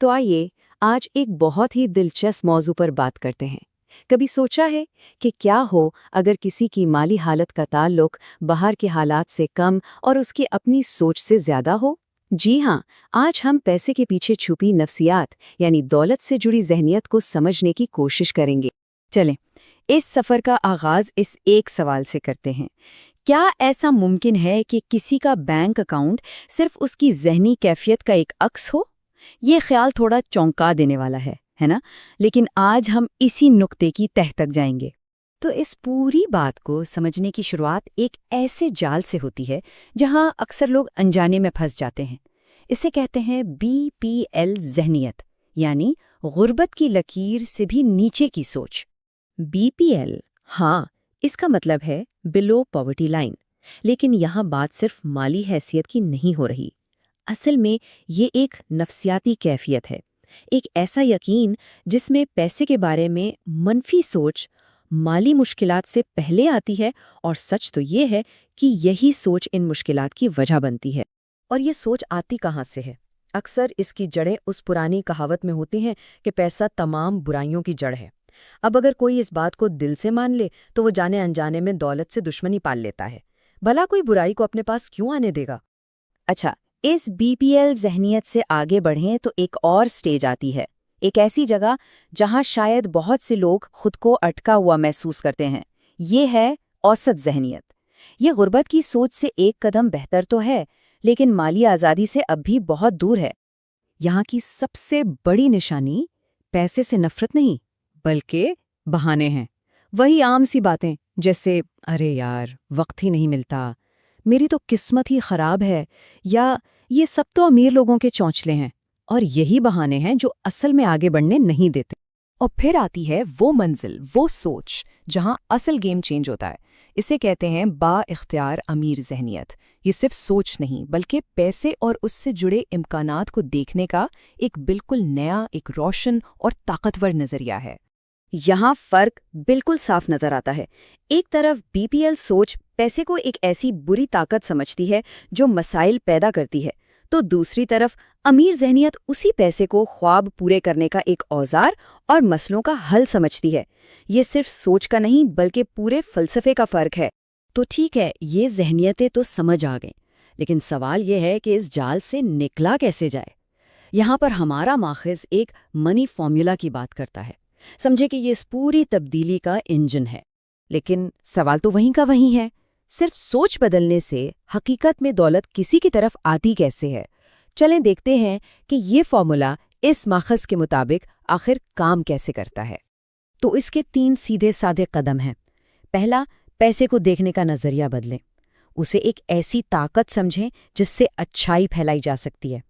तो आइए आज एक बहुत ही दिलचस्प मौजू पर बात करते हैं। कभी सोचा है कि क्या हो अगर किसी की माली हालत का ताल्लुक बाहर के हालात से कम और उसकी अपनी सोच से ज्यादा हो? जी हाँ, आज हम पैसे के पीछे छुपी नफ्सियात यानी दौलत से जुड़ी जहनियत को समझने की कोशिश करेंगे। चलें, इस सफ़र का आगाज़ इस एक सवाल से करते हैं। क्या ऐसा मुमकिन है कि किसी का बैंक अकाउंट सिर्फ उसकी ज़हनी कैफ़ियत का एक अक्स हो? ये ख्याल थोड़ा चौंका देने वाला है ना? लेकिन आज हम इसी नुक्ते की तह तक जाएंगे। तो इस पूरी बात को समझने की शुरुआत एक ऐसे जाल से होती है जहां अक्सर लोग अनजाने में फंस जाते हैं। इसे कहते हैं BPL ज़हनियत, यानी गुर्बत की लकीर से भी नीचे की सोच। BPL, हाँ, इसका मतलब है बिलो पॉवर्टी लाइन। लेकिन यहाँ बात सिर्फ माली हैसियत की नहीं हो रही। असल में ये एक नफ्सियाती कैफियत है, एक ऐसा यकीन जिसमें पैसे के बारे में मनफी सोच माली मुश्किलात से पहले आती है, और सच तो ये है कि यही सोच इन मुश्किलात की वजह बनती है। और ये सोच आती कहाँ से है? अक्सर इसकी जड़ें उस पुरानी कहावत में होती हैं कि पैसा तमाम बुराइयों की जड़ है। अब अगर कोई इस बात को दिल से मान ले तो वो जाने अनजाने में दौलत से दुश्मनी पाल लेता है। भला कोई बुराई को अपने पास क्यों आने देगा? अच्छा, इस BPL ज़हनियत से आगे बढ़ें तो एक और स्टेज आती है, एक ऐसी जगह जहां शायद बहुत से लोग खुद को अटका हुआ महसूस करते हैं। ये है औसत ज़हनियत। ये गुर्बत की सोच से एक कदम बेहतर तो है, लेकिन माली आज़ादी से अब भी बहुत दूर है। यहाँ की सबसे बड़ी निशानी पैसे से नफरत नहीं, बल्कि बहाने हैं। वही आम सी बातें, जैसे अरे यार वक्त ही नहीं मिलता, मेरी तो किस्मत ही खराब है, या ये सब तो अमीर लोगों के चौंचले हैं। और यही बहाने हैं जो असल में आगे बढ़ने नहीं देते। और फिर आती है वो मंजिल, वो सोच जहां असल गेम चेंज होता है। इसे कहते हैं बा-इख्तियार अमीर ज़हनियत। ये सिर्फ सोच नहीं, बल्कि पैसे और उससे जुड़े इम्कानात को देखने का एक बिल्कुल नया, एक रोशन और ताकतवर नज़रिया है। यहाँ फ़र्क बिल्कुल साफ नज़र आता है। एक तरफ BPL सोच पैसे को एक ऐसी बुरी ताकत समझती है जो मसाइल पैदा करती है, तो दूसरी तरफ अमीर ज़हनियत उसी पैसे को ख्वाब पूरे करने का एक औजार और मसलों का हल समझती है। ये सिर्फ सोच का नहीं, बल्कि पूरे फ़लसफ़े का फ़र्क है। तो ठीक है, ये ज़हनियतें तो समझ आ गईं, लेकिन सवाल ये है कि इस जाल से निकला कैसे जाए। यहाँ पर हमारा माखिज़ एक मनी फॉर्मूला की बात करता है। समझे कि ये इस पूरी तब्दीली का इंजन है। लेकिन सवाल तो वहीं का वहीं है, सिर्फ सोच बदलने से हकीकत में दौलत किसी की तरफ आती कैसे है? चलें देखते हैं कि ये फॉर्मूला इस माखज़ के मुताबिक आखिर काम कैसे करता है। तो इसके 3 सीधे साधे कदम हैं। पहला, पैसे को देखने का नज़रिया बदलें। उसे एक ऐसी ताकत समझें जिससे अच्छाई फैलाई जा सकती है।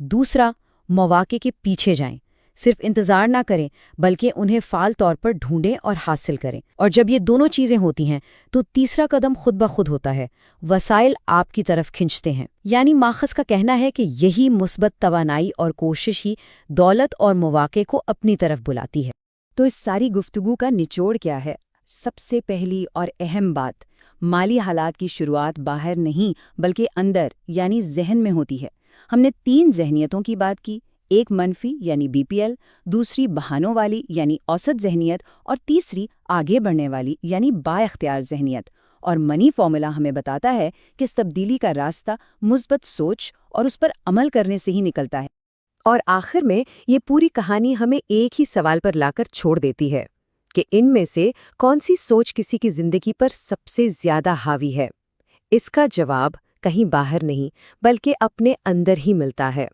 दूसरा, मौवाक़े के पीछे जाएं। सिर्फ इंतज़ार ना करें, बल्कि उन्हें फ़ाल तौर पर ढूंढें और हासिल करें। और जब ये दोनों चीज़ें होती हैं तो तीसरा कदम खुद ब खुद होता है। वसाइल आपकी तरफ खिंचते हैं। यानी माखज़ का कहना है कि यही मुस्बत तवानाई और कोशिश ही दौलत और मौवाक़े को अपनी तरफ बुलाती है। तो इस सारी गुफ्तगू का निचोड़ क्या है? सबसे पहली और अहम बात, माली हालात की शुरुआत बाहर नहीं बल्कि अंदर यानी ज़हन में होती है। हमने 3 ज़हनियतों की बात की, एक मनफी यानी BPL, दूसरी बहानों वाली यानी औसत ज़हनियत, और तीसरी आगे बढ़ने वाली यानी बाइख्तियार ज़हनियत। और मनी फॉर्मूला हमें बताता है कि इस तब्दीली का रास्ता मुस्बत सोच और उस पर अमल करने से ही निकलता है। और आखिर में ये पूरी कहानी हमें एक ही सवाल पर लाकर छोड़ देती है कि इनमें से कौन सी सोच किसी की जिंदगी पर सबसे ज्यादा हावी है। इसका जवाब कहीं बाहर नहीं, बल्कि अपने अंदर ही मिलता है।